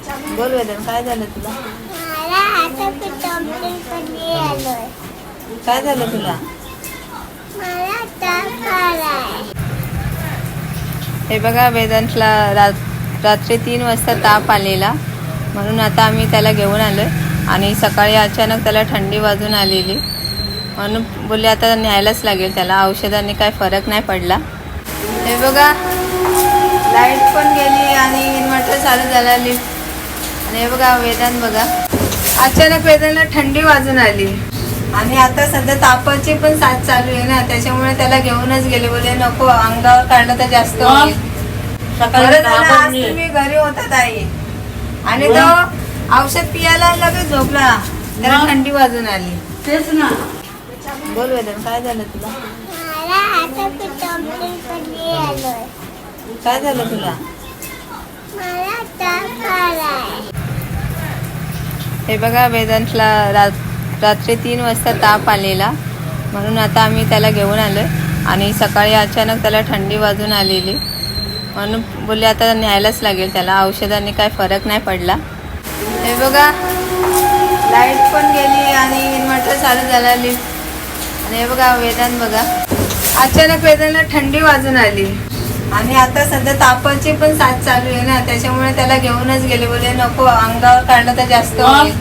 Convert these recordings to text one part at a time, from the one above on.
बोल वेदन, काय झालं तुला? मला हाताची कंप्लेंट पडली आलोय. काय झालं तुला? मला ताप आलाय. हे बघा, वेदांतला रात्री 3 वाजता ताप आलेला, म्हणून आता आम्ही त्याला घेऊन आलोय. आणि सकाळी अचानक त्याला थंडी वाजून आलेली, म्हणून बोलले आता न्यायलाच लागेल त्याला. औषधांनी काय फरक नाही पडला. हे बघा, लाईट पण गेली आणि इन्व्हर्टर चालू झाला. आणि हे बघा वेदांत, बघा अचानक वेदांतला थंडी वाजून आली आणि आता सध्या तापाची पण साथ चालू आहे ना, त्याच्यामुळे त्याला घेऊनच गेले. बोले नको, अंगावर काढलं तर जास्त होईल. बरं झालं आज तुम्ही घरी होता ताई, आणि तो औषध पियाला लगेच झोपला, त्याला थंडी वाजून आली. तेच ना. बोल वेदन, काय झालं तुला? मला हाताची कंप्लेंट पडली आलोय. काय झालं तुला? मला ताप आलाय. हे बघा, वेदांतला रात्री 3 वाजता ताप आलेला, म्हणून आता आम्ही त्याला घेऊन आलोय. आणि सकाळी अचानक त्याला थंडी वाजून आलेली, म्हणून बोलले आता न्यायलाच लागेल त्याला. औषधांनी काय फरक नाही पडला. हे बघा, लाईट पण गेली आणि इन्व्हर्टर चालू झाला. आणि हे बघा वेदांत, बघा अचानक वेदांतला थंडी वाजून आली आणि आता सध्या तापाची पण साथ चालू आहे ना, त्याच्यामुळे त्याला घेऊनच गेले. बोले नको, अंगावर काढलं तर जास्त होईल.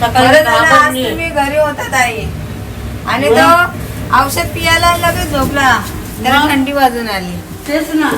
बरं झालं आज तुम्ही घरी होता ताई, आणि तो औषध पियाला लगेच झोपला, त्याला थंडी वाजून आली. तेच ना.